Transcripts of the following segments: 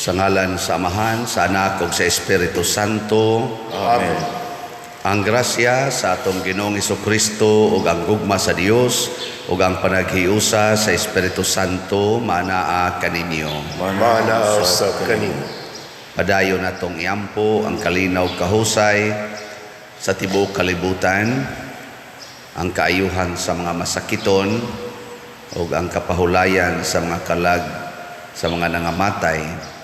Sa ngalan sa Amahan, sa Anak ug sa Espiritu Santo. Amen. Ang grasya sa atong Ginoong Jesucristo ug ang gugma sa Dios ug ang panaghiusa sa Espiritu Santo manaa kaninyo. Manaa sa kanino. Padayon natong iampo ang kalinaw kahusay sa tibuok kalibutan, ang kaayuhan sa mga masakiton ug ang kapahulayan sa mga kalag sa mga nangamatay,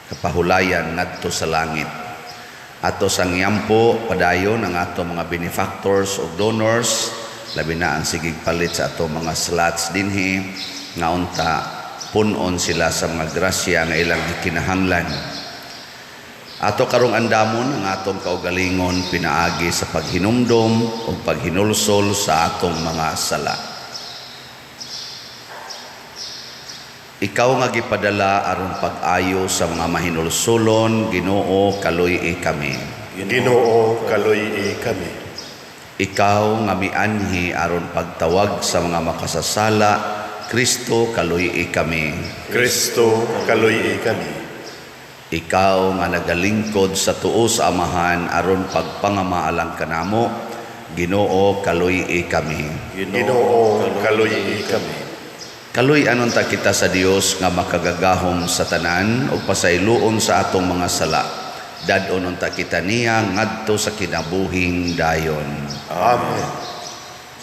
kapahulayan ngadto sa langit. Ato sang yampo padayon ang ato mga benefactors ug donors, labi na ang sigig palit sa ato mga slots dinhi nga unta punon sila sa mga grasya nga ilang gikinahanglan. Ato karong andamon ang atong kaugalingon pinaagi sa paghinumdom ug paghinulsol sa atong mga sala. Ikaw nga gipadala aron pag-ayo sa mga mahinulsulon, Ginoo, kaluy-i kami. Ginoo, kaluy-i kami. Ikaw nga mianhi aron pagtawag sa mga makasasala, Kristo, kaluy-i kami. Kristo, kaluy-i kami. Ikaw nga nagalingkod sa tuo sa Amahan aron pagpangamaalang kanamo, Ginoo, kaluy-i kami. Ginoo, kaluy-i kami. Kaluy anon ta kita sa Dios nga makagagahom sa tanan ug pasayloon sa atong mga sala. Dadon ta kita niya ngadto sa kinabuhing dayon. Amen.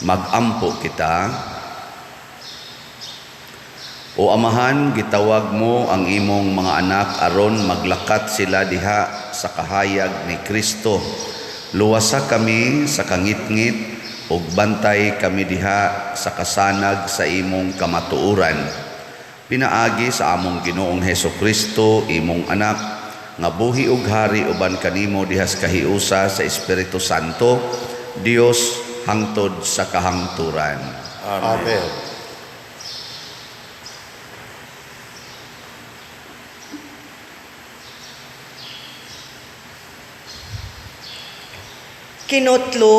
Magampo kita. O Amahan, gitawag mo ang imong mga anak aron maglakat sila diha sa kahayag ni Kristo. Luwasa kami sa kangitngit ug bantay kami diha sa kasanag sa imong kamatuoran. Pinaagi sa among Ginoong Hesukristo, imong anak, nga buhi ug hari uban kanimo diha sa kahiusa sa Espiritu Santo, Dios hangtod sa kahangturan. Amen. Kinutlo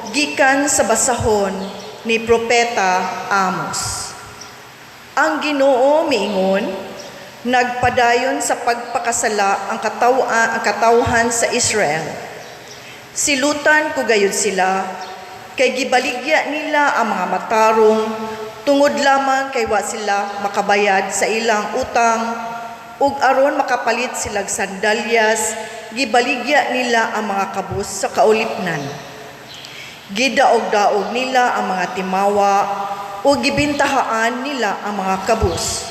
gikan sa basahon ni Propeta Amos. Ang Ginoo miingon, nagpadayon sa pagpakasala ang katawhan sa Israel. Silutan ko gayud sila, kay gibaligya nila ang mga matarong, tungod lamang kay wa sila makabayad sa ilang utang, ug aron makapalit silag sandalyas, gibaligya nila ang mga kabus sa kaulipnan. Gidaog-daog nila ang mga timawa o gibintahaan nila ang mga kabus.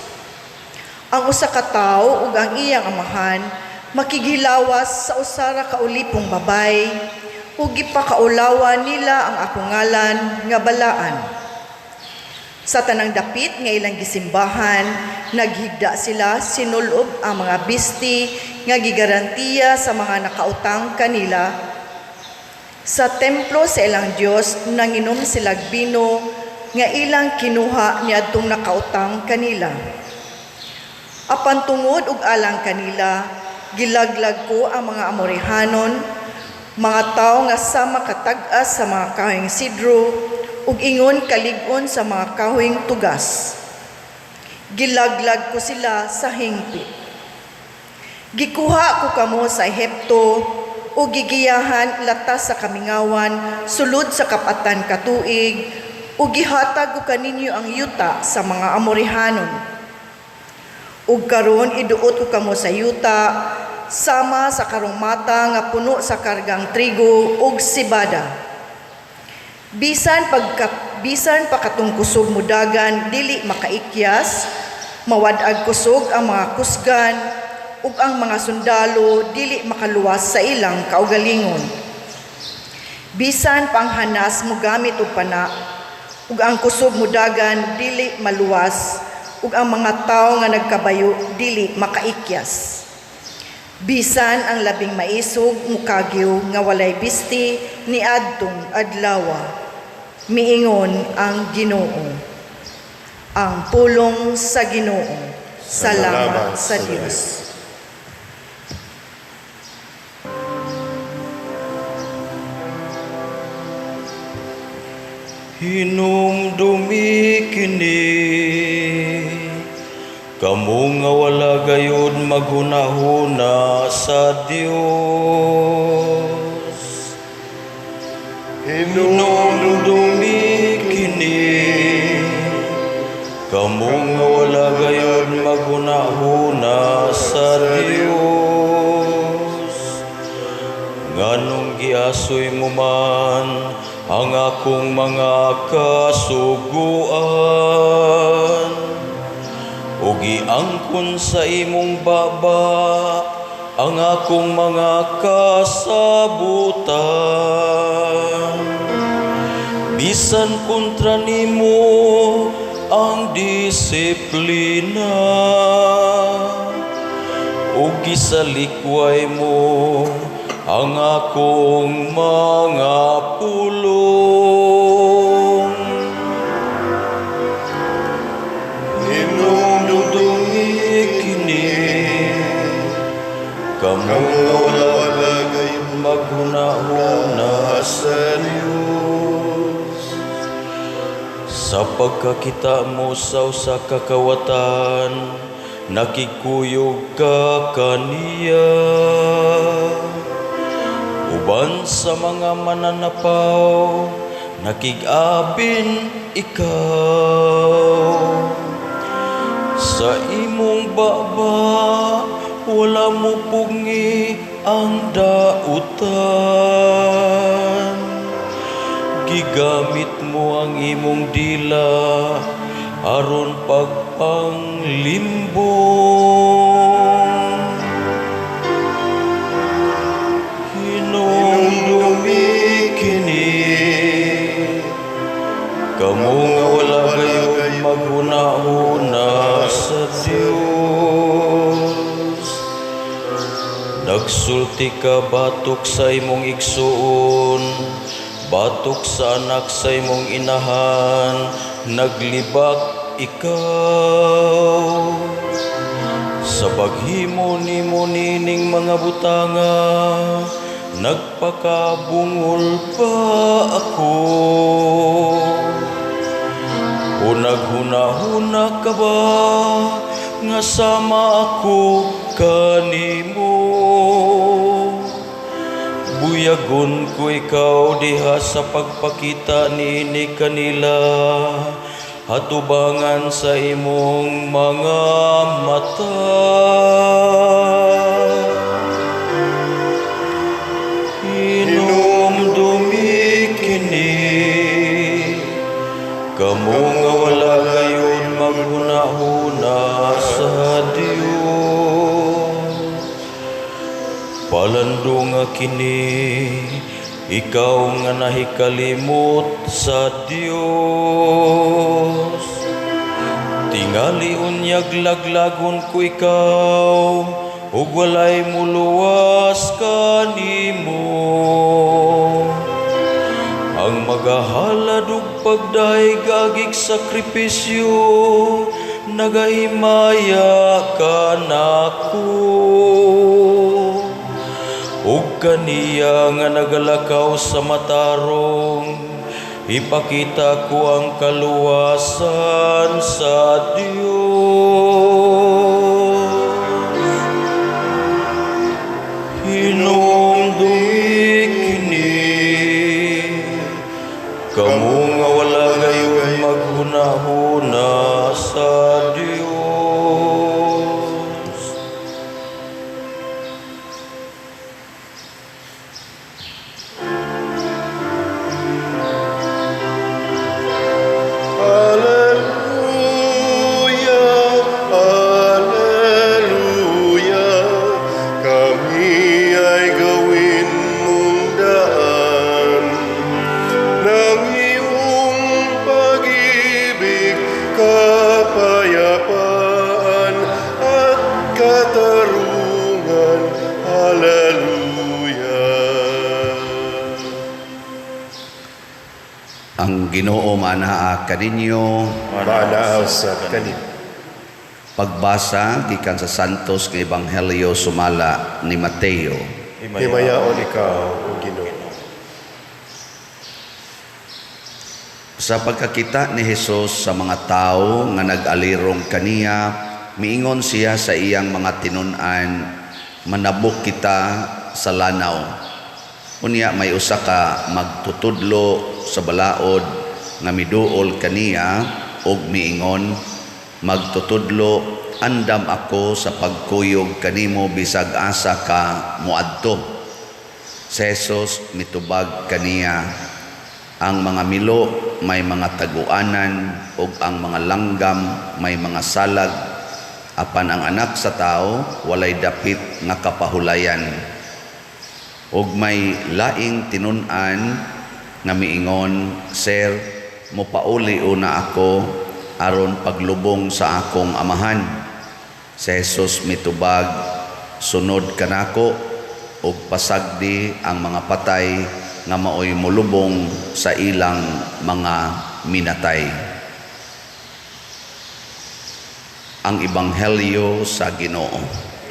Ang usa ka tawo ug ang iyang amahan makigilawas sa usara ka ulipong babay ug gipakaulawan nila ang akong ngalan nga balaan. Sa tanang dapit nga ilang gisimbahan, naghigda sila sinulob ang mga bisti nga gigarantiya sa mga nakautang kanila. Sa templo sa ilang Dios nanginom sila bino nga ilang kinuha niadtong nakautang kanila. Apan tungod ug alang kanila, gilaglag ko ang mga Amorihanon, mga tao nga sama katag-as sa mga kahoyng sidro ug ingon kalig-on sa mga kahoyng tugas. Gilaglag ko sila sa hingpit. Gikuha ko kamo sa Ehipto o gigiyahan latas sa kamingawan sulod sa kapatan katuig o gihatag ko kaninyo ang yuta sa mga Amorihanon. Ug karon iduot ko kamo sa yuta sama sa karong mata nga puno sa kargang trigo ug sibada. Bisan pakatong kusog mudagan dili makaikyas, mawad-ag kusog ang mga kusgan ug ang mga sundalo dili makaluwas sa ilang kaugalingon. Bisan panghanas mo gamit og pana ug ang kusog mudagan dili maluwas ug ang mga tawo nga nagkabayo dili makaikyas. Bisan ang labing maisog mukagyo nga walay bisti ni adtong adlawa. Miingon ang Ginoo. Ang pulong sa Ginoo. Salamat sa Dios. Hinumdumi kini Kamu nga wala gayud maghunahuna sa Dios. Hinumdumi kini, kamu nga wala gayud maghunahuna sa Dios. Nganong giasoy mo man ang akong mga kasuguan, o giangkon sa imong baba ang akong mga kasabutan. Bisan kontra nimo ang disiplina, o gisalikway mo ang akong mga pulong. Hinumdumi kini, kamu nga wala gayud maghunahuna sa Dios. Sa pagkakita mo sa usa ka kawatan, nakikuyog ka kaniya. Uban sa mga mananapaw, nakig-abin ikaw. Sa imong baba, wala mo pungi ang dautan. Gigamit mo ang imong dila aron pagpanglimbong. Hinumdumi kini, kamu nga wala gayud maghunahuna sa Dios. Nagsulti ka batok sa imong igsuon, batok sa anak sa imong inahan, naglibak ikaw. Sa paghimo nimo nining mga butanga, nagpakabungol pa ako. O naghunahuna ka ba nga sama ako kanimo? Buyagon ko ikaw diha sa pagpakita nini kanila, hatubangan sa imong mga mata. Hinumdumi kini, kamu nga wala gayud maghunahuna sa Dios. Palando nga kini, ikaw nga nahikalimot sa Dios. Tingali unyag laglagon ko ikaw, ug walay muluwas kanimo. Ang magahalad ug pagdaig agig sakripisyo, nagahimaya ka nako. Ug kaniya nga nagalakaw sa matarong, ipakita ko ang kaluwasan sa Dios. Hinumdumi kini, kamu nga wala gayud maghunahuna sa Dios. kapayapaan at katarungan. Hallelujah. Ang Ginoo manaa kaninyo. Manaaw sa kanin. Pagbasa gikan sa Santos nga Ebanghelyo sumala ni Mateo. Himayaon ikaw, O Ginoo. Sa pagkakita ni Jesus sa mga tao nga nag-alirong kaniya, miingon siya sa iyang mga tinun-an, manabok kita sa lanaw. Unya may usa ka magtutudlo sa balaod nga miduol kaniya og miingon, magtutudlo, andam ako sa pagkuyog kanimo bisag asa ka muadto. Si Jesus mitubag kaniya, ang mga milo may mga taguanan ug ang mga langgam may mga salag, apan ang anak sa tao walay dapit nga kapahulayan. Ug may laing tinun-an nga miingon, Sir, mopauli una ako aron paglubong sa akong amahan. Si Jesus mitubag, sunod kanako ug pasagdi ang mga patay nga maoy mulubong sa ilang mga minatay. Ang Ebanghelyo sa Ginoo.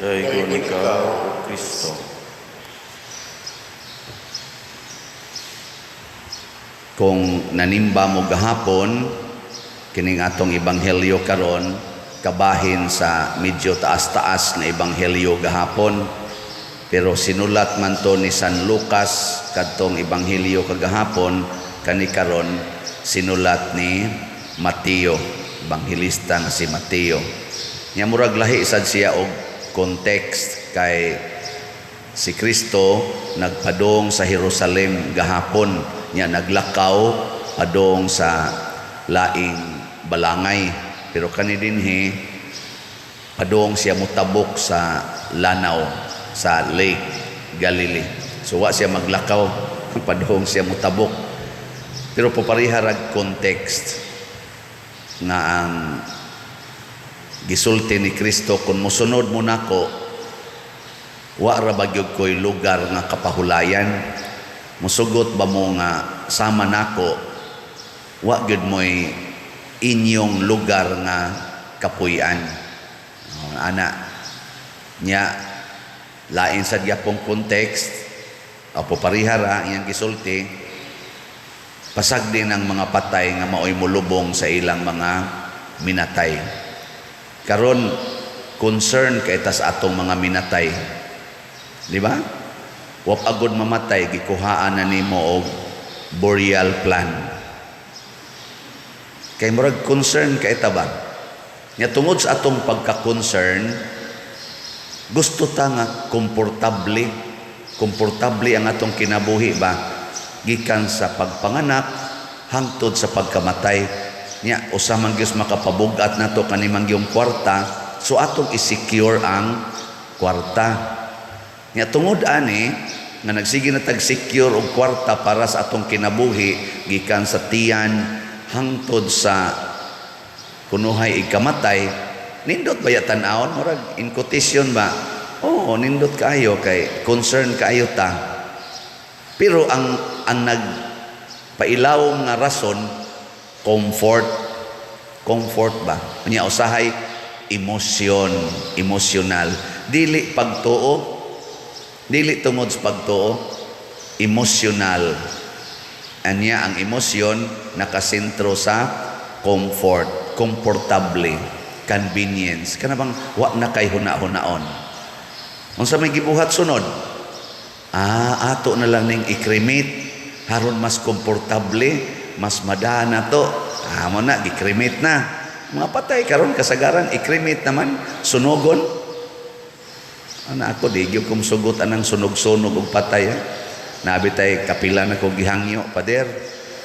Dayon ikaw, O Kristo. Kung nanimba mo gahapon, kining atong Ebanghelyo karon, kabahin sa medyo taas-taas na Ebanghelyo gahapon, pero sinulat man to ni San Lucas kadtong Ebanghelyo kagahapon, kani karon sinulat ni Mateo, Ebanghelista nga si Mateo. Nya murag lahi sad siya og context kay si Kristo nagpadong sa Jerusalem gahapon, nya naglakaw padong sa laing balangay, pero kani dinhi padong siya mutabok sa lanaw sa Lake Galilee. So wa siya maglakaw, padong siya mutabok. Pero papariharag context nga ang gisulti ni Kristo, kung musunod mo nako, wa ra bagyod ko'y lugar nga kapahulayan. Musugot ba mo nga sama nako, wa gyud mo'y inyong lugar nga kapuy-an. Ana nya lain sa gyapong context o parihara iyang gisulti, pasag din ang mga patay nga maoy mulubong sa ilang mga minatay. Karon concern kay tas atong mga minatay, di ba? Wap agud mamatay, gikuhaan na nimo og burial plan. Kay murag concern kay ta ba? Nya tungod sa atong pagka-concern, gusto ta nga komportable ang atong kinabuhi ba, gikan sa pagpanganak hangtod sa pagkamatay. Nya usa man gyud makapabugat nato kanimang yung kwarta, so atong i-secure ang kwarta. Nya tungod ani nga nagsige na tag-secure og kwarta para sa atong kinabuhi gikan sa tiyan hangtod sa kunuhay ikamatay, nindot ba tan-awon murag in quotation ba? Oo, nindot kaayo kay concern kaayo ta. Pero ang nagpailawom nga rason, comfort ba? Nya usahay emotional. Dili pagtuo, dili tungod sa pagtuo, emotional. Anya ang emosyon nakasentro sa comfort, komportable, convenience. Kana bang wa na kay huna-hunaon. Unsa may gibuhat sunod? Ato na lang ning i-cremate haron mas komportable, mas madana to. Mo na gi-cremate na. Mga patay karon kasagaran i-cremate naman, sunogon. Ana ako di gyud kum sugot anang sunog-sunog og patay. Nabitay kapila na ko gihangyo, pader.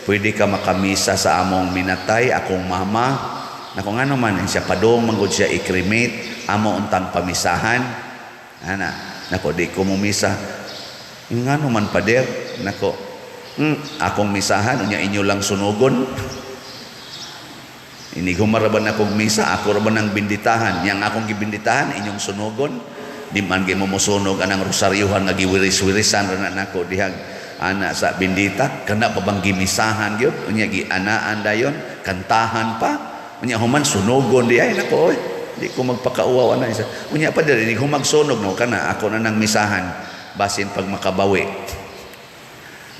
Pwede ka makamisa sa among minatay, akong mama. Nako ngano man siya padong manggod siya i-cremate, amo untang pamisahan. Ana, nako di ko mumisa. Ngano man pader, nako. Akong misahan unya inyo lang sunugon. Ini humaraban akong misa, ako ra nang binditahan. Yang akong gibinditahan inyong sunugon. Di man gyud mo mosunog anang rosaryuhan nga giwiris-wirisan ra nako dihang ana sa bindita, kana pa bang gimisahan gyud unya gianaan dayon, kantahan pa unya human sunogon di ay nako oy di ko magpakauwaw ana isa unya pa diri humagsunog no kana ako na nang misahan basin pag makabawi.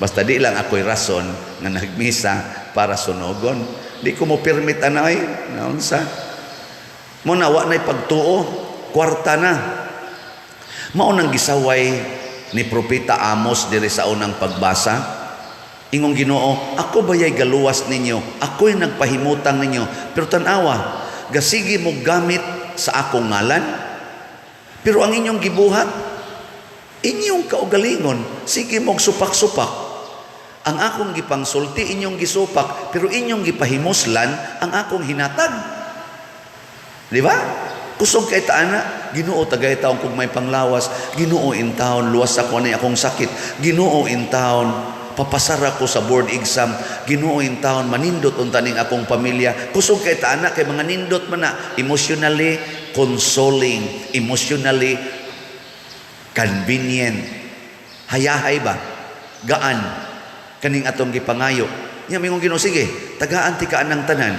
Basta di lang ako'y rason nga nagmisa para sunogon, di ko mo permit anay naunsa. Muna wa na'y pagtuo, kwarta na. Mao nang gisaway ni Propeta Amos diri sa unang pagbasa. Ingong Ginoo, ako bayay galuwas ninyo, ako'y nagpahimutang ninyo, pero tanawa, gasigi mo gamit sa akong ngalan. Pero ang inyong gibuhat, inyong kaugalingon, sige mong supak-supak. Ang akong gipangsulti, inyong gisupak, pero inyong gipahimuslan ang akong hinatag. Di ba? Kusog kay taana, Ginoo tagay taon kung may panglawas, Ginoo in taon, luwas ako na akong sakit, Ginoo in taon, papasara ko sa board exam, Ginoo in taon, manindot untaning akong pamilya. Kusog kay taana, kay mga nindot man na, emotionally consoling, emotionally convenient. Hayahay ba? Gaan. Kaning atong gipangayo. Nya mingong Ginoo, sige, tagaan ti kaan ng tanan.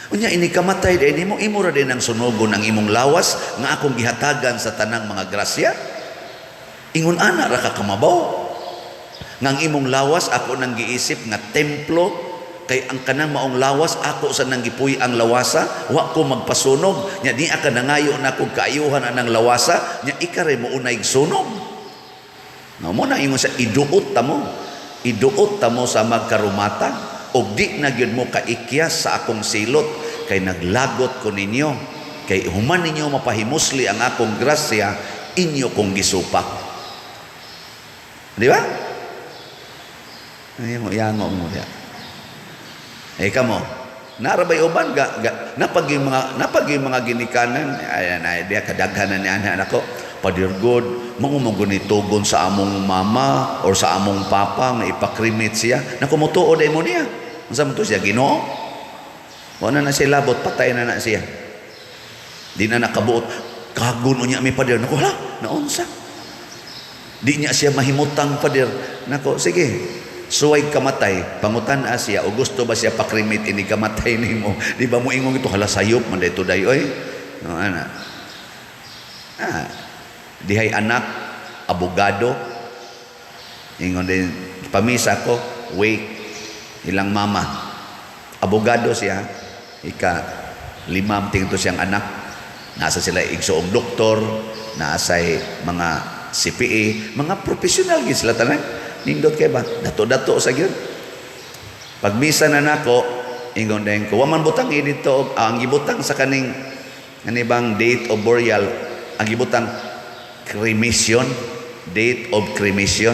Unya ini kamatay din imo, imo ra din ang sunogon ang imong lawas nga akong gihatagan sa tanang mga grasya. Ingon ana ra ka kamabaw. Ngang imong lawas ako nang giisip nga templo, kay ang kanang maong lawas ako sa nang gipuy ang lawasa, wa ko magpasunog. Nya di ka nangayo na kog kaayuhan anang lawasa, nya ikare mo unay sunog. No mo na ingon sa iduot ta mo. Iduot ta mo sa magkarumatan. Og di na gyud mo kaikyas sa akong silot, kay naglagot ko ninyo, kay human ninyo mapahimusli ang akong grasya, inyo kong gisupak. Di ba? Ay mo yango mo ya. Kamo, narabay uban napag mga ginikanan, ayan ay dia kadaghanan ni anak ko. Padir God, mangumagon ni tugon sa among mama or sa among papa nga ipakrimit siya. Nakumutuo day mo niya. Unsa man to siya Ginoo? Wala na siya labot, patay na siya. Di na nakabuot. Kagun unya mi padir. Nako hala, naunsa? Di niya siya mahimutang padir. Nako sige. Suway kamatay, pangutan siya o gusto ba siya pakrimit ini kamatay nimo? Di ba mo ingong ito hala sayop man dito dayoy? No ana. Dihay anak, abogado, ingon din, pamisa ko, wait, ilang mama, abogado siya, ika-5 tingto siyang anak, nasa sila igsoong doktor, nasa'y mga CPA, mga professional gid sila tanan, nindot kay ba, dato-dato sa gyud. Pagmisa na nako, ingon din ko, waman butang dito, ang gibutang sa kaning, kanibang date of burial, ang gibutang, cremation, date of cremation.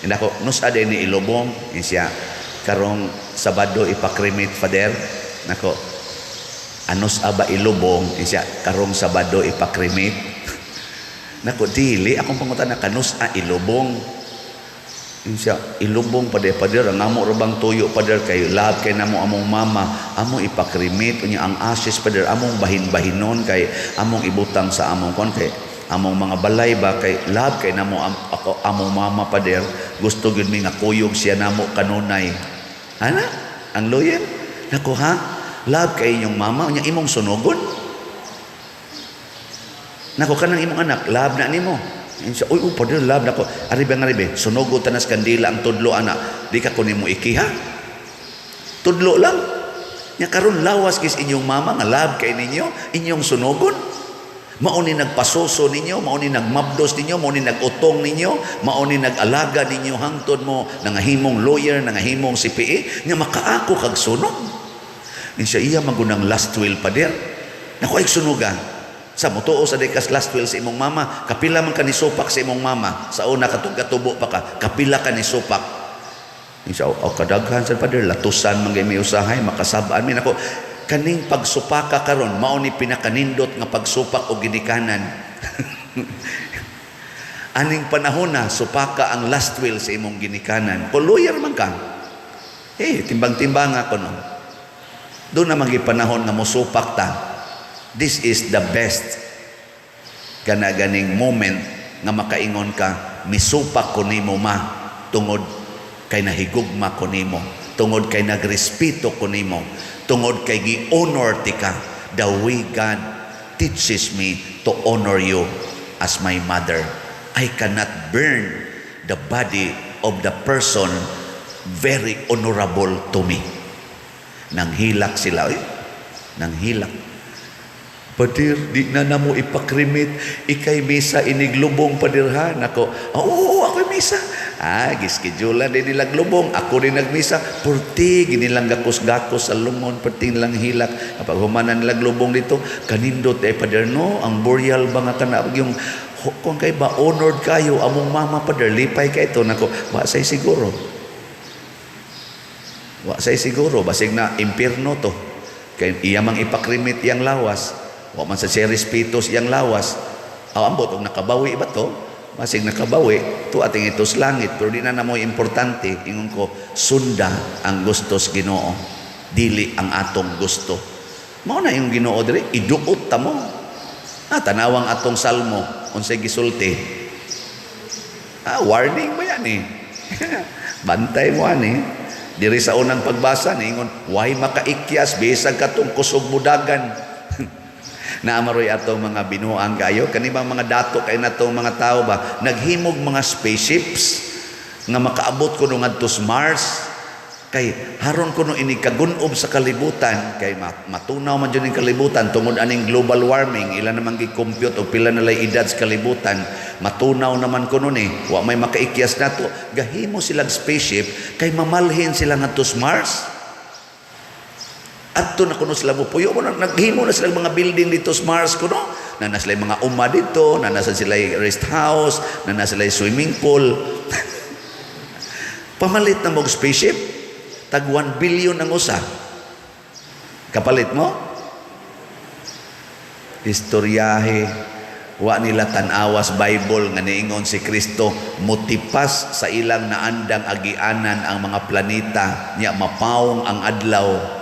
And ako, nus ade ni ilubong, siya, karong Sabado ipakremit fader. Nako, anos aba ilubong, siya, karong Sabado ipakremit. Nako, dili, akong pangutan na kanus ilubong. Siya, ilubong pader, ang amo rabang tuyo pader, kay love kay namo among mama, among ipakremit, unya ang ashes pader, among bahin-bahinon, kay among ibutang sa among kon, kay among mga balay ba kay love kay namo ako among mama pader, gusto gyud mi nga kuyog siya namo kanunay. Ana ang lawyer nako ha, love kay inyong mama unya imong sunogon. Nako kanang imong anak love na nimo. Insya uy pader love nako aribe sunogon tanas kandila ang tudlo anak, di ka kunin mo ikiha tudlo lang nya karon lawas kis inyong mama nga love kay ninyo, inyong sunogon. Mauni nagpasuso ninyo, mauni nagmabdos ninyo, mauni nagutong ninyo, mauni nagalaga ninyo hangtod mo nangahimong lawyer, nangahimong CPA, nga makaako kag sunog. Insya iya magunang last will pader. Naku ay sunugan. Sa mutuo sa dekas last will sa imong mama, kapila man ka ni supak sa imong mama, sa una katubo pa ka, kapila ka ni supak. Insya o kadaghan sa pader, latusan man may usahay, makasabaan min ako. Kaning pagsupaka karon mao ni pinakanindot nga pagsupak og ginikanan. Aning panahon na supaka ang last will sa imong ginikanan. Kung lawyer man ka, timbang-timbang ako no. Doon na panahon nga mosupak ta. This is the best ganing moment nga makaingon ka, misupak ko nimo ma tungod kay nahigugma ko nimo, tungod kay nagrespeto ko nimo, tungod kay gi-honor ti ka, the way God teaches me to honor you as my mother. I cannot burn the body of the person very honorable to me. Nanghilak sila, nanghilak. Padir, di na namo ipakrimit, ikay misa iniglubong padirhan. Ako, oo, ako'y misa. Gischedulean din nilang lubong. Ako rin nagmisa. Purti, ginilang gakos-gakos sa lungon, purti nilang hilak. Kapag humanan nilang lubong dito, kanindot, padir, no, ang burial ba nga kanab, yung, kung kayo ba, honored kayo, among mama padir, lipay kayo ito. Nako, basay siguro. Basay siguro, basig na impirno to. Kaya iyamang ipakrimit yang lawas. Wa man sa respetos yang lawas. Ambot og nakabawi ba to? Masig nakabawi to ating itos langit, pero di na namo importante ingon ko sunda ang gustos Ginoo, dili ang atong gusto. Mao na yung Ginoo diri, iduot ta mo. Tanawang atong salmo unsay gisulti. Warning ba yan eh. Bantay mo ani. Diri sa unang pagbasa ningon, way makaikyas bisag katong kusog mudagan. Naamaroy atong mga binuang kayo kanibang mga dato kay natong mga tao ba naghimog mga spaceships nga makaabot kuno ngadto sa Mars kay haron kuno ini kagunob sa kalibutan kay matunaw man jud ning kalibutan tungod aning global warming ila namang gi-compute og pila na lay edad sa kalibutan matunaw naman kuno ni wa may makaikyas nato gahimo silang spaceship kay mamalhin sila ngadto sa Mars. Adto na kuno sila bupuyo mo naghimo na silang mga building dito sa Mars kuno na sila mga uma dito na nasa sila rest house na nasa sila swimming pool pamalit na mo spaceship tag 1 billion ang usa kapalit mo istoryahe wa nila tan-awas Bible nga niingon si Kristo mutipas sa ilang naandang agianan ang mga planeta nya mapawong ang adlaw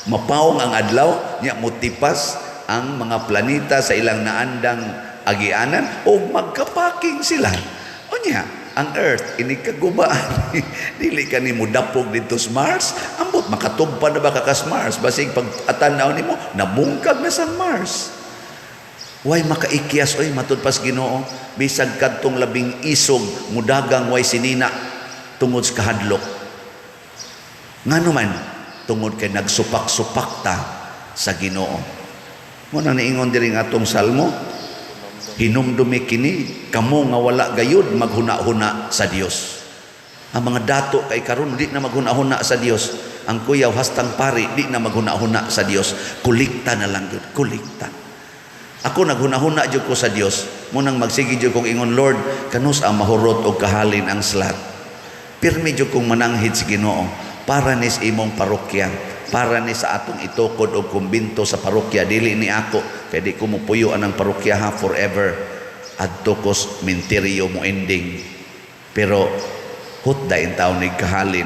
mapawong ang adlaw nya mutipas ang mga planeta sa ilang naandang agianan o magkapaking sila unya ang earth ini kagubaan dili ka nimo dapog dito sa Mars ambot makatugpa na ba ka sa Mars basig pag atanaw nimo nabungkag na sa Mars way makaikyas oy matud pas Ginoo bisag kadtong labing isog mudagang way sinina tungod sa kahadlok ngano man tungod kay nagsupak-supak ta sa Ginoo. Mo na niingon diri nga atong salmo, hinumdumi kini kamo nga wala gayud maghuna-huna sa Dios. Ang mga dato kay karon di na maghuna-huna sa Dios. Ang kuyaw hastang pari di na maghuna-huna sa Dios. Kulikta na lang jud, kulikta. Ako naghuna-huna jud ko sa Dios. Mo nang magsige jud kong ingon Lord, kanus ang mahurot og kahalin ang slat. Pirmi jud kong mananghid sa Ginoo. Para ni sa imong parokya, para ni sa atong itukod o kumbinto sa parokya, dili ni ako, kaya di ko mupuyo anang parokya ha forever, adto kos minteryo mo ending. Pero, hutda in taon ni kahalin,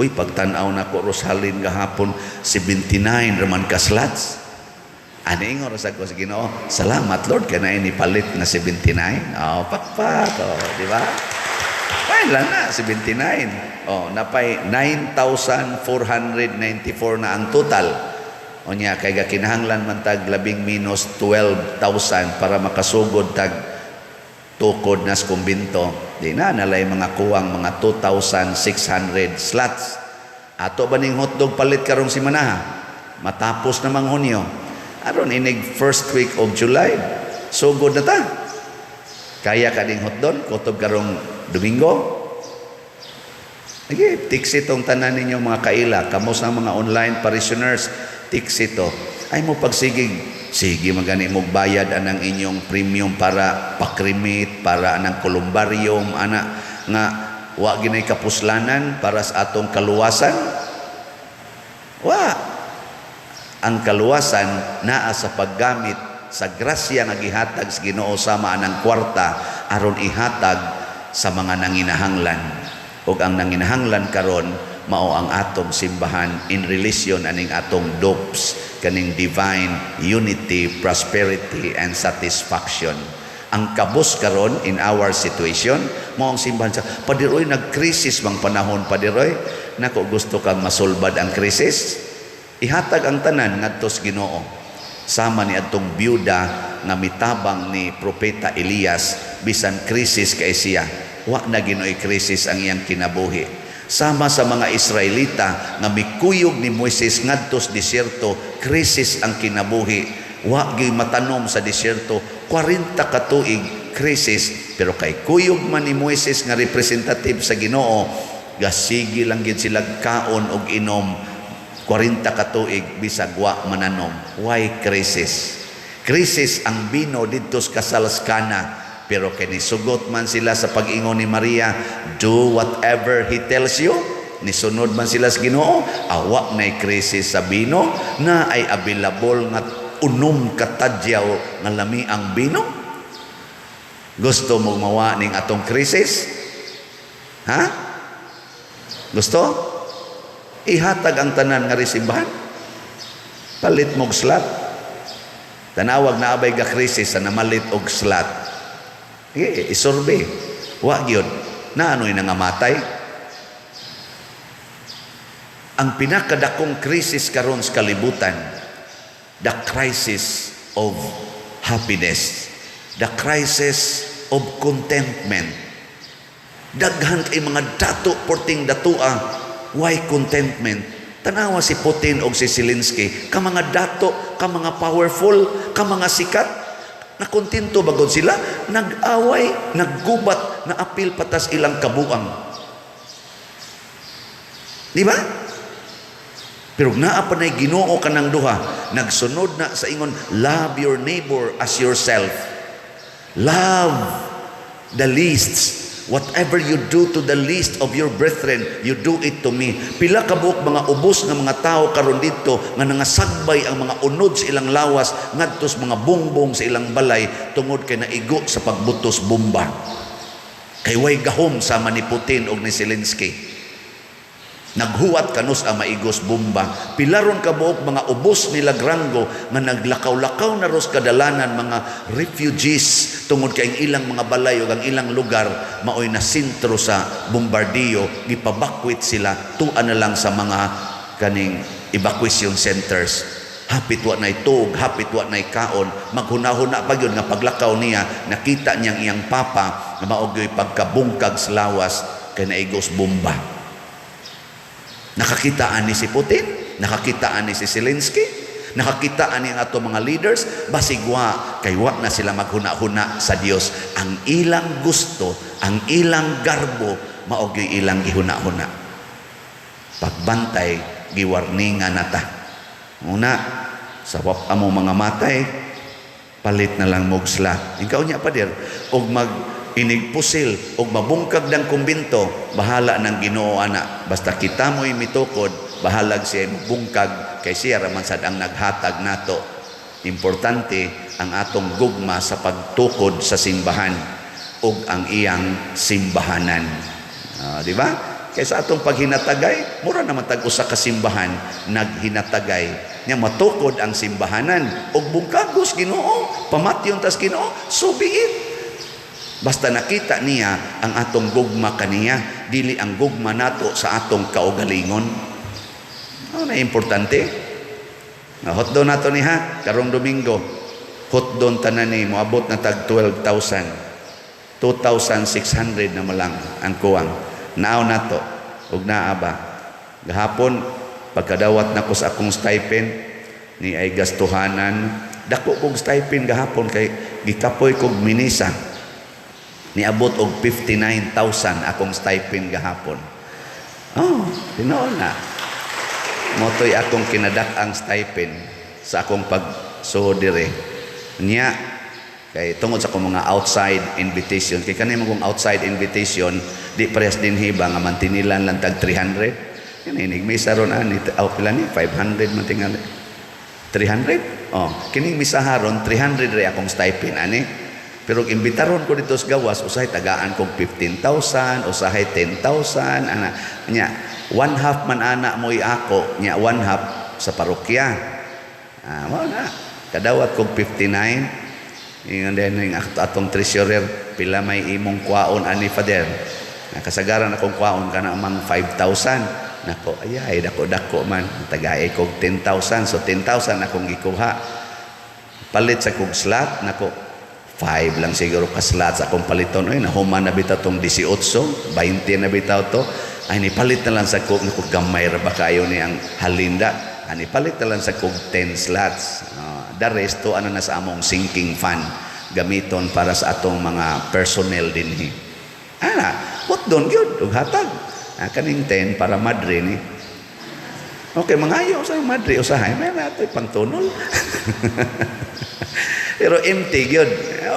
uy, pagtanaw na ko Rosalyn gahapon, 79 raman kaslats. Ano yung oras ako sa Ginoo? Salamat Lord, kaya na inipalit na 79. Pakpak, di ba? Fine lang na, 79. Napay 9,494 na ang total. O niya, kay kinahanglan man tag labing minus 12,000 para makasugod tag tukod na kumbinto. Di na, nalay mga kuwang mga 2,600 slots. Ato ba ning hotdog palit karong si Manaha? Matapos namang Hunyo. Aron inig first week of July. Sugod na ta. Kaya ka ding hotdog, kutob karong Domingo. Okay, tiksi itong tanan ninyo mga kaila. Kamo sa mga online parishioners, tiksi ito. Ay mo pagsigig, sige magani mo bayad anang inyong premium para pakrimit, para anang kolumbaryum, ana nga wa ginay kapuslanan para sa atong kaluwasan. Wa. Ang kaluwasan naa sa paggamit sa grasya nga gihatag sa Ginoo sama anang kwarta aron ihatag sa mga nanginahanglan. Ug ang nanginahanglan karon mao ang atong simbahan in relation aning atong dopes kaning divine unity, prosperity and satisfaction. Ang kabus karon in our situation mao ang simbahan sa padiroy nagkrisis bang panahon padiroy nako gusto kang masulbad ang krisis ihatag ang tanan ngadto sa Ginoo sama ni adtong byuda nga mitabang ni propeta Elias bisan krisis kay siya wa na Ginoo'y krisis ang iyang kinabuhi. Sama sa mga Israelita nga mikuyog ni Moises ngadto sa desierto, krisis ang kinabuhi. wa gyud matanom sa disyerto 40 ka tuig krisis, pero kay kuyog man ni Moises nga representative sa Ginoo, gasigi lang gid sila kaon og inom 40 ka tuig bisag wa mananom. Why krisis? Krisis ang bino didto sa kasalskana, pero kay nisugot man sila sa pag-ingon ni Maria, do whatever he tells you. Nisunod man sila sa Ginoo, awa na'y krisis sa bino, na ay available nga unom katadyaw nga lami ang bino. Gusto mong mawa ning atong krisis? Ha? Gusto? Ihatag ang tanan nga resimbahan. Palit mog slat. Tanawag na abay ga krisis sa namalit og slat. Isurvey. Wa gyud na ano'y nangamatay. Ang pinakadakong krisis karon sa kalibutan, the crisis of happiness, the crisis of contentment. Daghan kay mga dato porting datua, why contentment? Tanawa si Putin o si Zelensky, ka mga dato, ka mga powerful, ka mga sikat, nakontento bagod sila, nag-away, naggubat, na apil patas ilang kabuang. Di ba? Pero naa pa na'y Ginoo kanang duha, nagsunod na sa ingon, love your neighbor as yourself. Love the least. Whatever you do to the least of your brethren, you do it to me. Pila ka buok mga ubos nga mga tao karon dito nga nangasagbay ang mga unod sa ilang lawas ngadtos mga bongbong sa ilang balay tungod kay naigo sa pagbutos bomba. Kay way gahom sama ni Putin og ni Zelensky. Naghuwat kanus ang maigos bomba. Pilaron kabuok mga ubos nila Grango nga naglakaw-lakaw na ros kadalanan mga refugees tungod kay ang ilang mga balay o ang ilang lugar maoy na sentro sa bombardiyo, gipabakwit sila tuan na lang sa mga kaning evacuation centers. Hapit wa nay tug, hapit wa nay kaon, maghunahuna pa gyud nga paglakaw niya nakita niyang iyang papa nga mao gyud pagkabungkag sa lawas kay naigos bomba. Nakakitaan ni si Putin, nakakitaan ni si Zelensky, nakakitaan ni ang ato mga leaders, basigwa kay wa na sila maghuna-huna sa Dios. Ang ilang gusto, ang ilang garbo, mao gyud ilang gihuna-huna. Pagbantay giwarningan nata. Una, sa wap amo mga matay, palit na lang mog slat. Ikaw niya pa dir, og inigpusil o mabungkag ng kumbinto, bahala ng Ginoo ana. Basta kita mo'y mitukod, bahalag siya bungkag, kay siya raman sad ang naghatag nato. Importante ang atong gugma sa pagtukod sa simbahan ug ang iyang simbahanan. Di ba? Kaysa atong paghinatagay, mura naman tag-usa ka simbahan naghinatagay. Nya matukod ang simbahanan ug bungkagos Ginoo, pamatyon tas Ginoo, so be it. Basta nakita niya ang atong gugma kaniya, dili ang gugma nato sa atong kaugalingon. Ano na importante? Hotdon nato ni ha, karong Domingo. Hotdon tanan ni moabot na tag 12,000. 2,600 na malang ang kuwang. Naaw nato ug naa ba. Gahapon pagkadawat nako sa akong stipend ni ay gastuhanan. Dako kog stipend gahapon kay gikapoy kog minisa. Niabot og 59,000 akong stipend gahapon. Oh, tinuod na. Motoy akong kinadak ang stipend sa akong pagsuod dire. Nya kay tungod sa akong mga outside invitation, kay kanay mga outside invitation di parehas din hiba nga mantinilan lang tag 300. Kining misa ron ani pila ni 500 man tingali. 300? Oh, kining misaharon 300 re akong stipend ani. Pero imbitaron ko dito sa gawas, usahay tagaan kong 15,000, usahay 10,000, ana nya 1/2 man ana mo'y ako, nya 1/2 sa parokya. Mao na. Kadawat kong 59. Ingon din ang atong treasurer, pila may imong kwaon ani Father. Nakasagaran akong kwaon kana mang 5,000. Nako, ayay dako man. Tagaay kog 10,000, so 10,000 akong gikuha. Palit sa kog slot, nako 5 lang siguro kaslat sa akong paliton. Ay, nahuman na bitaw tong 18, 20 na bitaw to. Ay, nipalit na lang sa kog, gamay ra ba kayo ni ang halinda. Ay, nipalit na lang sa kog 10 slots. The rest to na sa among sinking fund gamiton para sa atong mga personnel dinhi. What doon gyud ug hatag. Kaning 10 para madre ni. Okay, mangayo sa madre usahay may nato pangtunol. Pero empty gyud.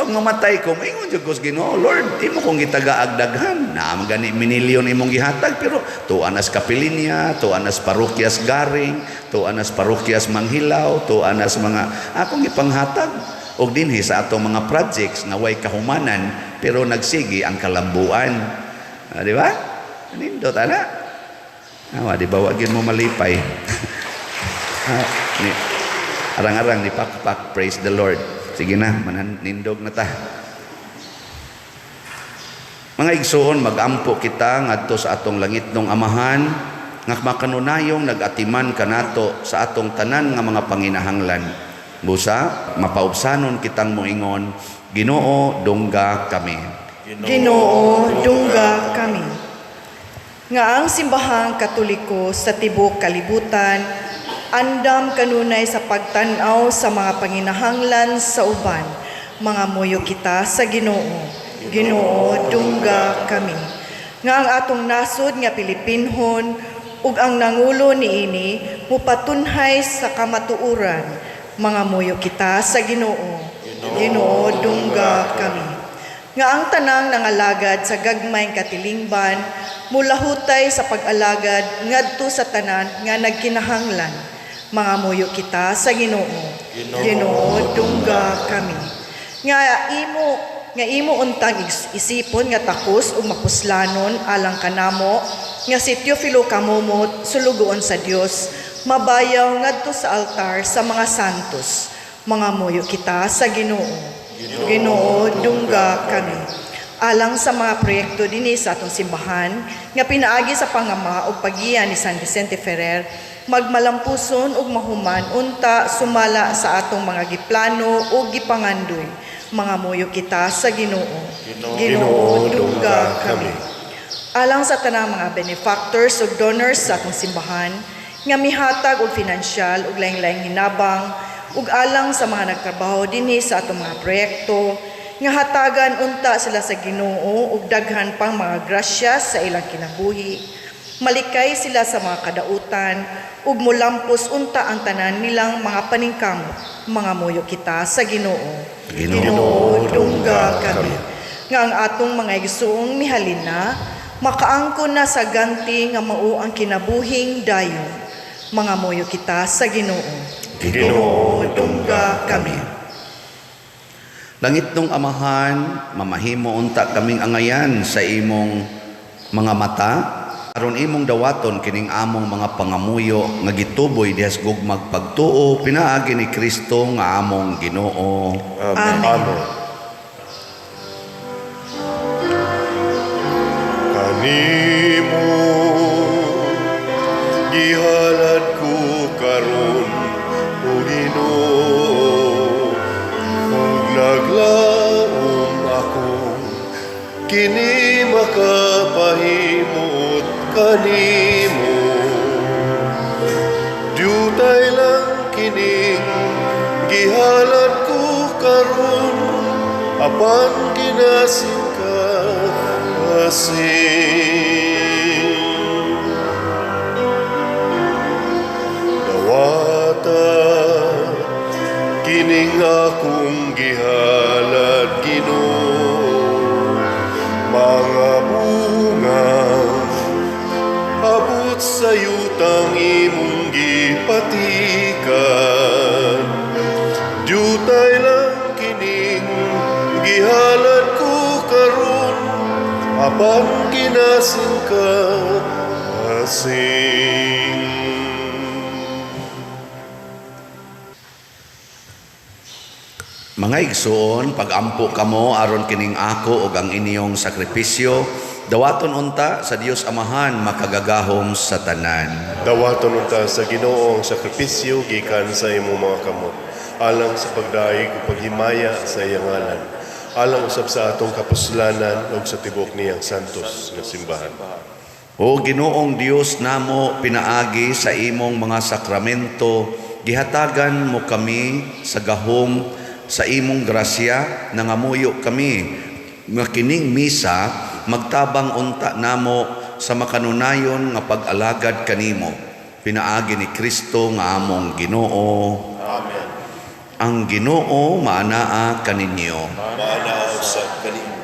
Og mamatay ko, ingon jud ko sa Ginoo, Lord, imo kong gitagaagdaghan. Na magani minilyon imong gihatag pero tuan as Kapilinya, tuan as Parokyas Garing, tuan as Parokyas Manghilaw, tuan as mga akong ipanghatag. Og dinhi sa atong mga projects na way kahumanan pero nagsigi ang kalambuan. Di ba? Nindot ana. Di ba wag mo malipay. Arang-arang ni pakpak, praise the Lord. Sige na, manindog na ta. Mga igsoon, magampo kita ngadto sa atong langit nung amahan, nga makanunayong nagatiman kanato sa atong tanan nga mga panginahanglan. Busa, mapaubsanon kitang moingon, Ginoo, dungga kami. Ginoo, dungga kami. Nga ang simbahang Katoliko sa tibuok kalibutan, andam kanunay sa pagtanaw sa mga panginahanglan sa uban, mga muyo kita sa Ginoo. Ginoo, dungga kami. Nga ang atong nasod nga Pilipinhon, ug ang nangulo niini, mupatunhay sa kamatuuran, mga muyo kita sa Ginoo. Ginoo, dungga kami. Nga ang tanang nangalagad sa gagmayng katilingban, mulahutay sa pag-alagad ngadto sa tanan nga nagkinahanglan, mga muyo kita sa Ginoo. Ginoo, dungga kami. Nga imo untang isipon nga takos ug mapuslanon alang kanamo nga si Teofilo kamumot sulugoon sa Dios, mabayaw ngadto sa altar sa mga santos, mga muyo kita sa Ginoo. Ginoo, dungga kami. Alang sa mga proyekto dinhi sa atong simbahan nga pinaagi sa pangama ug pagiya ni San Vicente Ferrer, magmalampuson ug mahuman unta sumala sa atong mga giplano ug gipangandoy, mga muyo kita sa Ginoo. Ginoo, dungga kami. Alang sa tanang mga benefactors ug donors sa atong simbahan nga mihatag og pinansyal ug laing-laing hinabang, ug alang sa mga nagtrabaho dinhi sa atong mga proyekto nga hatagan unta sila sa Ginoo ug daghan pang mga grasya sa ilang kinabuhi. Malikay sila sa mga kadautan ug mulampos unta ang tanan nilang mga paningkamot, mga muyo kita sa Ginoo. Ginoo, dungga kami. Nga ang atong mga igsuong mihalin na, makaangkon na sa ganti nga mao ang kinabuhing dayon, mga muyo kita sa Ginoo. Ginoo, dungga kami. Langit nung amahan, mamahimo unta kaming angayan sa imong mga mata, aron imong dawaton kining among mga pangamuyo nga gituboy dihas gugmag pagtuo pinaagi ni Kristo nga among Ginoo. Amen. Amen. Kanimo gihalad ko karon, O Ginoo, ug naglaom ako kini makapahimot kanimo. Diutay lang kining gihalad ko karon, apan ginasing ka dawata kining akong gihalad, Ginoo, mga bunga abot sa yutang imong gipatikan. Diutay lang kining gihalad ko karon, apan kinasing ka asing. Mga igsoon, pagampo kamo aron kining ako ug ang inyong sakripisyo, dawaton unta sa Dios Amahan makagagahom sa tanan. Dawaton unta sa Ginoo ang sakripisyo gikan sa imong mga kamot, alang sa pagdaig ug paghimaya sa iyang ngalan, alang usab sa atong kapuslanan ug sa tibok niyang santos nga simbahan. O Ginoong Dios namo, pinaagi sa imong mga sakramento gihatagan mo kami sa gahom sa imong grasya, nangamuyo kami nga kining misa magtabang unta namo sa makanunayon nga pag-alagad kanimo. Pinaagi ni Kristo nga among Ginoo. Amen. Ang Ginoo maanaa kaninyo. Maanaaw sa kanimo.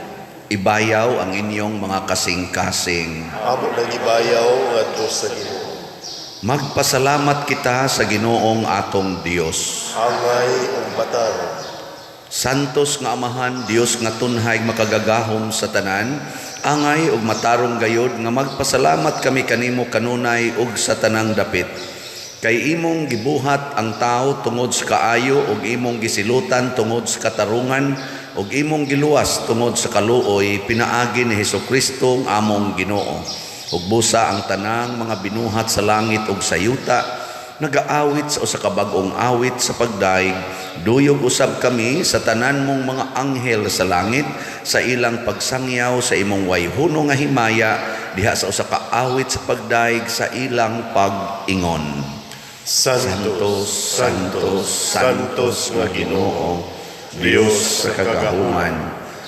Ibayaw ang inyong mga kasing-kasing. Amo nang ibayaw ngadto sa Ginoo. Magpasalamat kita sa Ginoong atong Dios. Angay ug matarong. Santos nga Amahan, Dios nga tunhay makagagahom sa tanan, angay ug matarong gayod nga magpasalamat kami kanimo kanunay ug sa tanang dapit. Kay imong gibuhat ang tao tungod sa kaayo ug imong gisilutan tungod sa katarungan ug imong giluwas tungod sa kaluoy, pinaagi ni Hesukristo ang among Ginoo. Ug busa ang tanang mga binuhat sa langit ug sa yuta, nagaawit sa usa ka bag-ong awit sa pagdaig, duyog usab kami sa tanan mong mga anghel sa langit sa ilang pagsangyaw sa imong wayhuno nga himaya diha sa usa ka awit sa pagdaig sa ilang pag-ingon. Santos, Santos, Santos nga Ginoo, Dios sa kagahuman,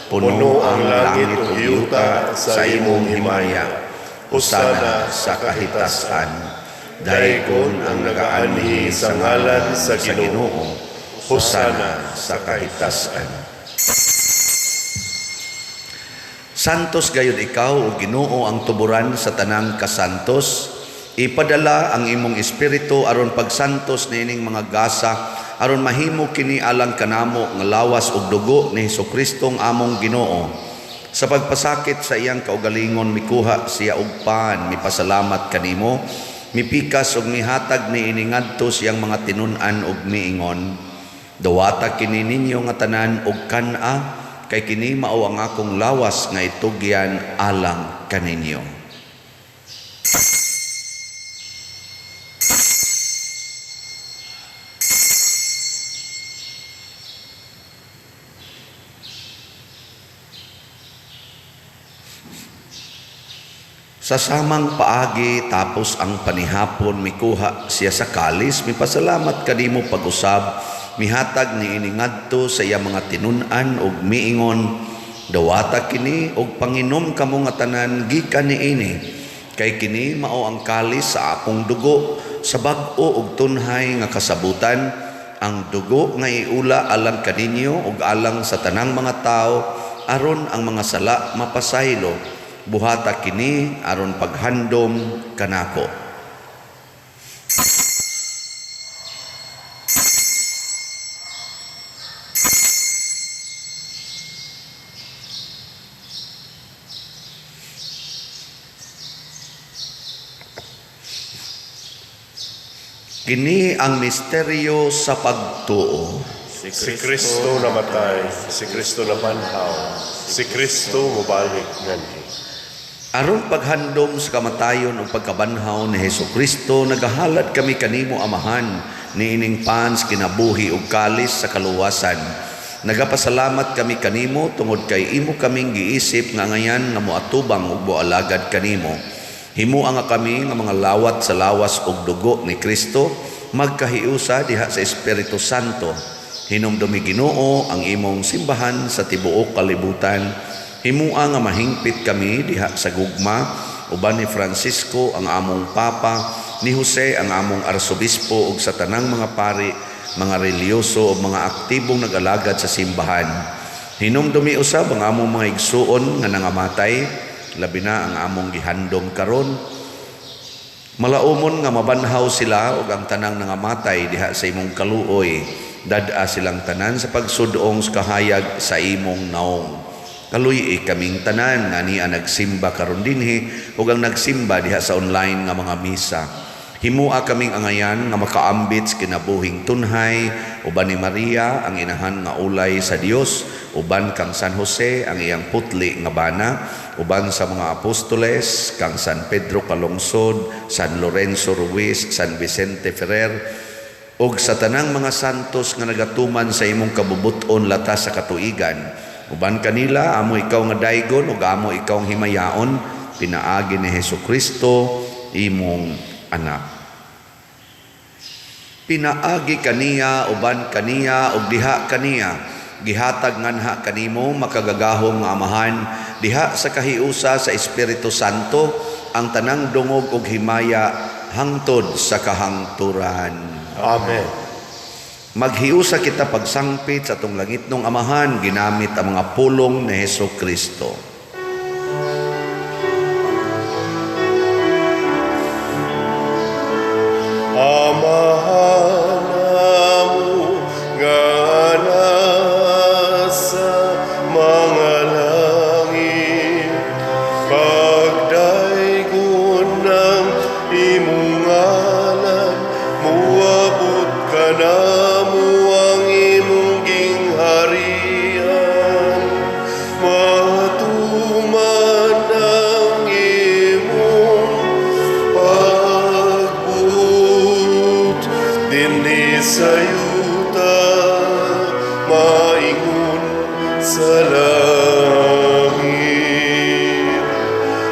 puno ang langit ug yuta sa imong himaya. Hosana sa kahitasan. Daigon ang nagaanhi sa ngalan sa Ginoo. Hosana sa kahitasan. Santos gayud ikaw o Ginoo ang tuburan sa tanang kasantos. Ipadala ang imong espiritu aron pagsantos niining mga gasa aron mahimo kini alang kanamo nga lawas ug dugo ni Hesukristo ang among Ginoo. Sa pagpasakit sa iyang kaugalingon mikuha siya og pan, mipasalamat kanimo, mipikas ug mihatag ni iningadto siyang mga tinun-an ug miingon. Dawata kini ninyo nga tanan og kan-a, kay kini mao ang akong lawas nga itugyan alang kaninyo. Sa samang paagi tapos ang panihapon mikuha siya sa kalis, mipasalamat kanimo pag-usab, mihatag ni iningadto sa iya mga tinun-an ug miingon, dawata kini og panginom kamo nga tanan gikan niini, kay kini mao ang kalis sa akong dugo sa bag-o ug tunhay nga kasabutan, ang dugo nga iula alang kaninyo ug alang sa tanang mga tao aron ang mga sala mapasaylo. Buhata kini aron paghandom kanako. Kini ang misteryo sa pagtuo. Si Kristo namatay, si Kristo nabanhaw, si Kristo mubalik nganhi. Aron paghandom sa kamatayon o pagkabanhaw ni Hesukristo, nagahalad kami kanimo Amahan, niining pans kinabuhi ug kalis sa kaluwasan. Nagapasalamat kami kanimo tungod kay imo kaming giisip nga ngayan nga moatubang ug moalagad kanimo. Himuang nga kami nga mga lawat sa lawas ug dugo ni Kristo, magkahiusa diha sa Espiritu Santo. Hinumdumi Ginoo ang imong simbahan sa tibuok kalibutan. Himua nga mahingpit kami diha sa gugma, uban ni Francisco ang among Papa, ni Jose ang among Arsobispo ug sa tanang mga pari, mga reliyoso ug mga aktibong nag-alagad sa simbahan. Hinumdumi usab ang among mga igsuon nga nangamatay, labi na ang among gihandom karon. Malaumon nga mabanhaw sila ug ang tanang nangamatay diha sa imong kaluoy, dad-a silang tanan sa pagsudong sa kahayag sa imong naong. Kaluy kaming tanan nga niya nagsimba karon dinhi ug ang nagsimba diha sa online nga mga misa. Himua kaming angayan nga makaambit sa kinabuhing tunhay, uban ni Maria ang inahan nga ulay sa Dios, uban kang San Jose ang iyang putli nga bana, uban sa mga apostoles kang San Pedro Calungsod, San Lorenzo Ruiz, San Vicente Ferrer, ug sa tanang mga santos nga nagatuman sa imong kabubuton latas sa katuigan. Uban kanila, amo ikaw nga daygon ug amo ikaw ang himayaon, pinaagi ni Hesukristo, imong anak. pinaagi kaniya uban kaniya ug diha kaniya gihatag nganha kanimo makagagahong nga amahan diha sa kahiusa sa Espiritu Santo ang tanang dungog ug himaya hangtod sa kahangturan. Amen. Maghiusa kita pagsangpit sa atong langitnong amahan ginamit ang mga pulong ni Hesukristo. Amahan mo nga nasa mga langit, pagdaygon ng imong ngalan, muabot ka na mo ang imong gingharian, matuman ang imong pagbuot dinhi sa yuta, maingon sa langit.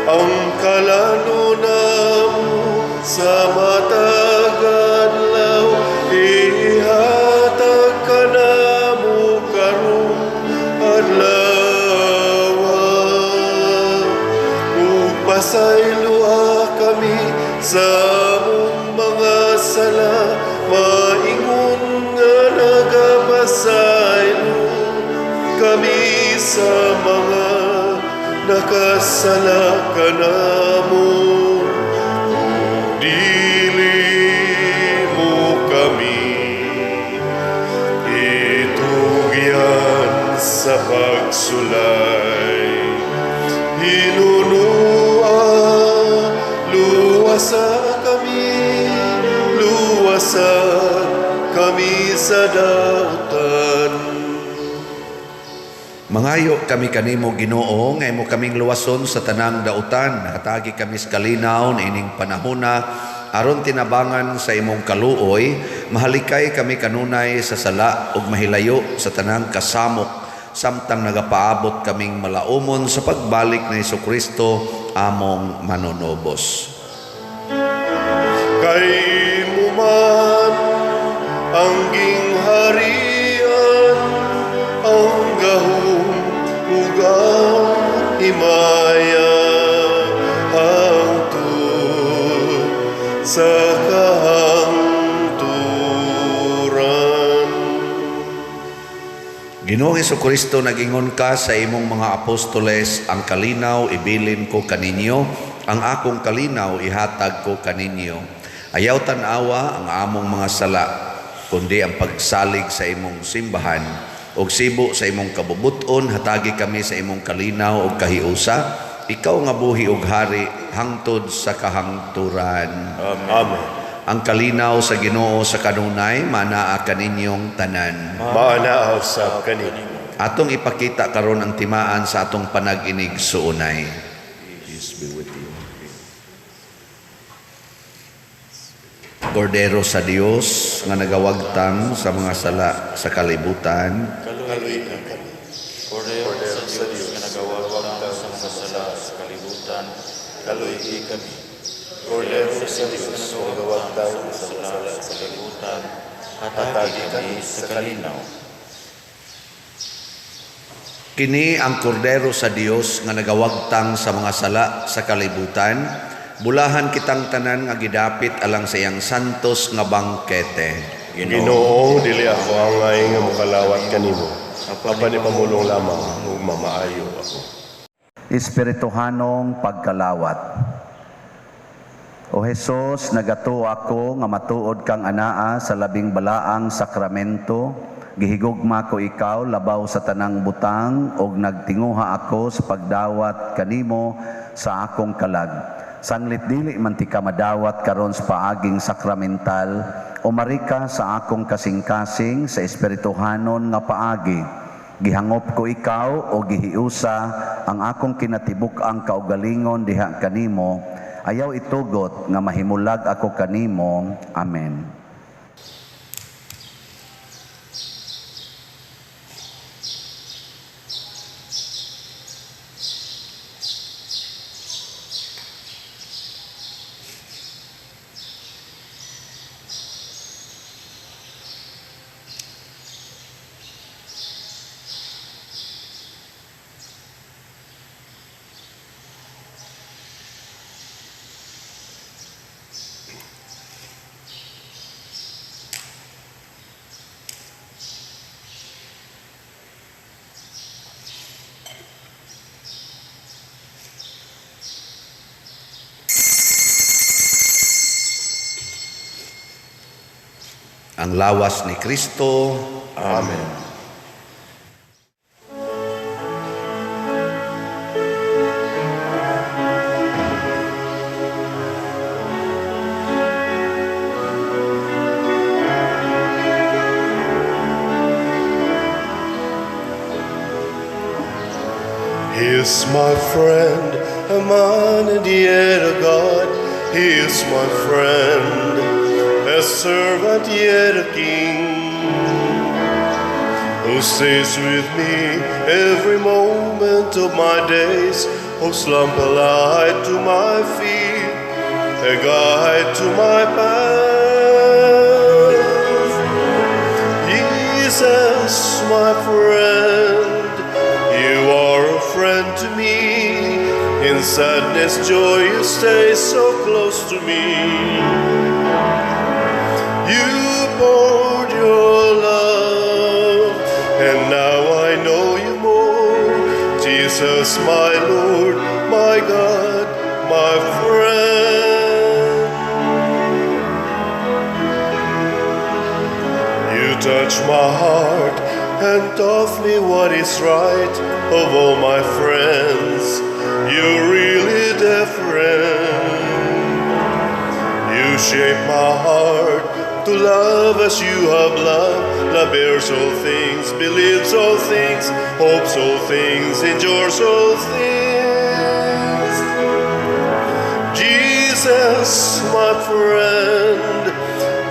Ang kalano namo sa matag adlaw, ihatag ka namo karong adlaw. Ug pasayloa kami sa among mga sala, maingon nga nagapasaylo kami sa mga nakasala kanamo. Dili mo kami itugyan sa pagsulay, hinunua luwasa kami sa dautan. Mangayo kami kanimo Ginoo nga imo kaming luwason sa tanang dautan, nakatagi kami sa kalinaw na ining panahona aron tinabangan sa imong kaluoy, mahalikay kami kanunay sa sala ug mahilayo sa tanang kasamok samtang nagapaabot kaming malaumon sa pagbalik ni Hesukristo among manonobos. Kay mo man ang gingharian, ang gahom ug ang himaya hangtod sa kahangturan. Ginoong Hesukristo, nagingon ka sa imong mga apostoles, ang kalinaw ibilin ko kaninyo, ang akong kalinaw ihatag ko kaninyo. Ayaw tanawa ang among mga sala, kundi ang pagsalig sa imong simbahan, o sibo sa imong kabubuton, hatagi kami sa imong kalinaw o kahiusa, ikaw nga buhi ug hari, hangtod sa kahangturan. Amen. Ang kalinaw sa Ginoo sa kanunay, manaa kaninyong tanan. Maanaaw sa kanino. Atong ipakita karon ang timaan sa atong panag-inig suunay. Peace be with you. Kordero sa Dios nga nagawagtang sa mga sala sa kalibutan, Kaluy kami. Kordero sa Diyos nga nagawagtang sa mga sala sa kalibutan, kaluy kami. Kordero sa Diyos nga nagawagtang sa mga sala sa kalibutan, hatagi kami sa kalinaw. kini ang kordero sa Dios nga nagawagtang sa mga sala sa kalibutan. Bulahan kitang tanan nga gidapit alang sa iyang santos nga bangkete. Ginoo, dili ako angay nga mokalawat kanimo. Apan ipamulong lamang ug mamaayo ako. Espirituhanong pagkalawat. O Jesus, nagato ako nga matuod kang anaa sa labing balaang sakramento, gihigugma ko ikaw labaw sa tanang butang ug nagtinguha ako sa pagdawat kanimo sa akong kalag. Sanglit dili man ti ka madawat karon sa paaging sakramental, o marika sa akong kasing-kasing sa espirituhanon nga paagi. Gihangop ko ikaw o gihiusa ang akong kinatibuk-ang kaugalingon diha kanimo. Ayaw itugot nga mahimulag ako kanimo. Amen. ang lawas ni Kristo. Amen. He is my friend, a man and yet a God. He is my friend, a servant yet a king, who stays with me every moment of my days, whose lamp a light to my feet, a guide to my path. Jesus, my friend, you are a friend to me. In sadness, joy, you stay so close to me. You poured your love, and now I know you more. Jesus, my Lord, my God, my friend. You touch my heart and taught me what is right. Of all my friends, you're really different. You shape my heart to love as you have loved. Love bears all things, believes all things, hopes all things, endures all things. Jesus, my friend,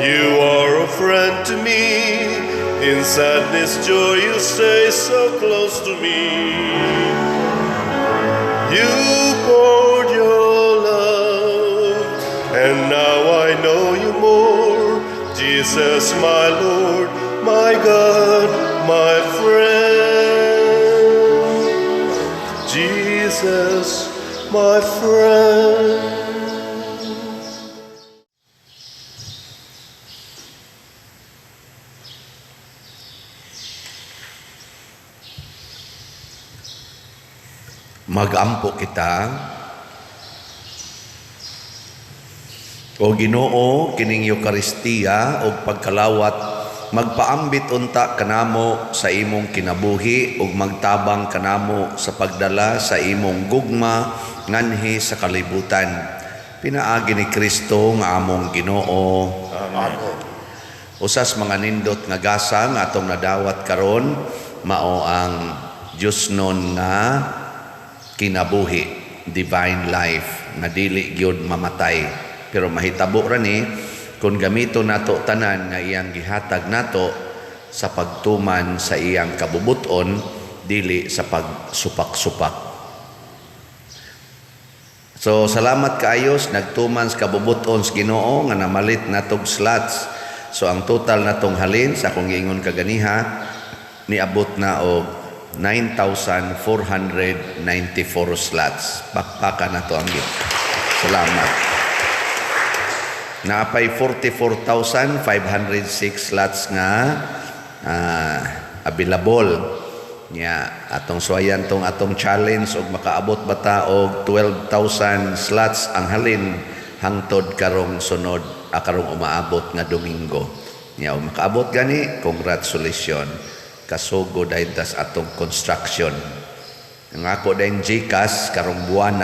you are a friend to me. In sadness, joy, you stay so close to me. You poured your love, and now I know you more. Jesus, my Lord, my God, my friend. Jesus, my friend. Magampo kita. O Ginoo, kining Eucharistia o pagkalawat, magpaambit unta kanamo sa imong kinabuhi ug magtabang kanamo sa pagdala sa imong gugma nganhi sa kalibutan. Pinaagi ni Kristo nga among Ginoo. Amen. Usas mga nindot nga gasa nga atong nadawat karon mao ang Dios nun nga kinabuhi, divine life, nga dili gyud mamatay. Pero mahitabo ra ni kung gamito nato tanan nga iyang gihatag nato sa pagtuman sa iyang kabubuton, dili sa pagsupak-supak. So salamat kaayos nagtuman sa kabubuton sa Ginoo nga namalit natog slots. So ang total natong halin sa akong giingon kaganiha niabot na og 9,494 slots. Pakpaka na to ang gift. Salamat. Naapay 44,506 slots nga available. Nya atong suwayan tong atong challenge og makaabot bata og 12,000 slots ang halin hangtod karong sunod karong umaabot nga Domingo. Nya og makaabot gani, congratulations. Kasugo dahil tas atong construction. Ang ako dahil GCash, karong buwan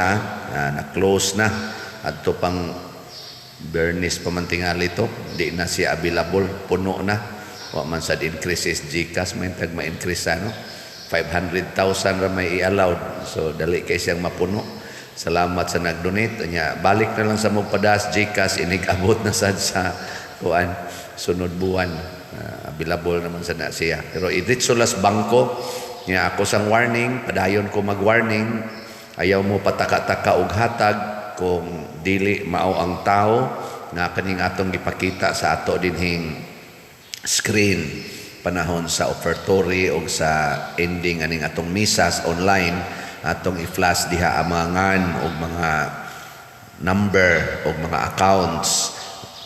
na-close na. At ito pang Bernice pamantingali ito, di na siya available, puno na. Wa man sad increase is GCash, may tag ma-increase ano. 500,000 ra may i-allowed. So dali kay siyang mapuno. Salamat sa nag-donate. Balik na lang sa magpadas GCash, inig-abot na sad sa kuan sunod buwan. Available naman sa na siya. Pero idritso las bangko niya ako sang warning, padayon ko mag-warning, ayaw mo pataka-taka og hatag kung dili mao ang tao nga kaning atong gipakita sa ato dinhing screen panahon sa offertory o sa ending aning atong misas online, atong i-flash diha ang mga ngan o mga number o mga accounts.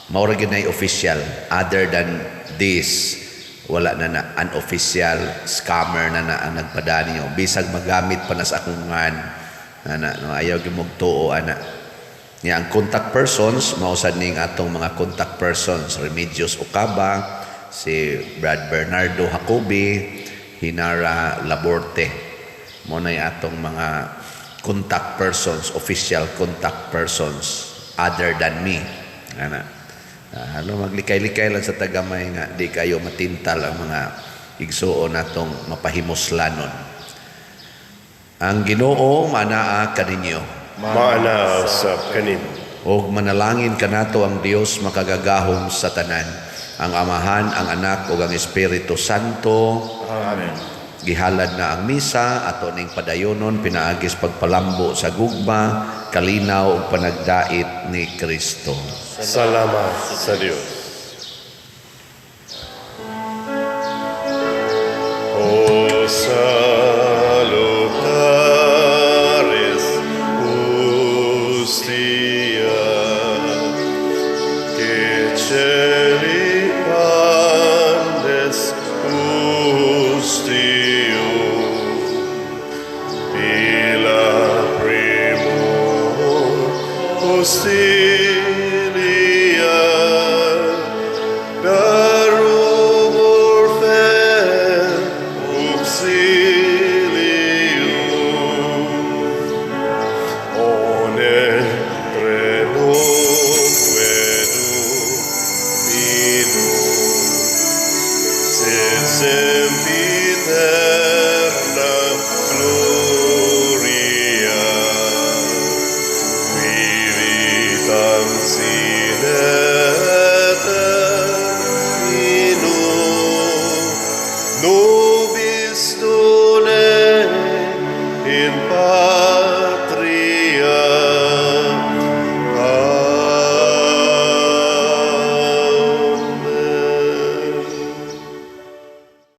Maura ginay official. Other than this, wala na unofficial scammer na ang nagpada niyo. Bisag magamit pa na sa akong ngan. No, ayaw gimugtuo ana. Nya ang contact persons, mausad ning atong mga contact persons, Remedios Ocaba, si Brad Bernardo Jacobi, Hinara Laborte. Mo na atong mga contact persons, official contact persons other than me. Maglikay-likay lang sa tagamay nga di kayo matintal ang mga igsuon natong mapahimuslanon. Ang Ginoo manaa kaninyo. Maana sa kanin. Og manalangin kanato ang Dios makagagahom sa tanan, ang Amahan, ang Anak ug ang Espiritu Santo. Amen. Gihalad na ang misa ato ning padayonon pinaagis pagpalambo sa gugma, kalinaw ug panagdait ni Kristo. Salamat sa Diyos. O sa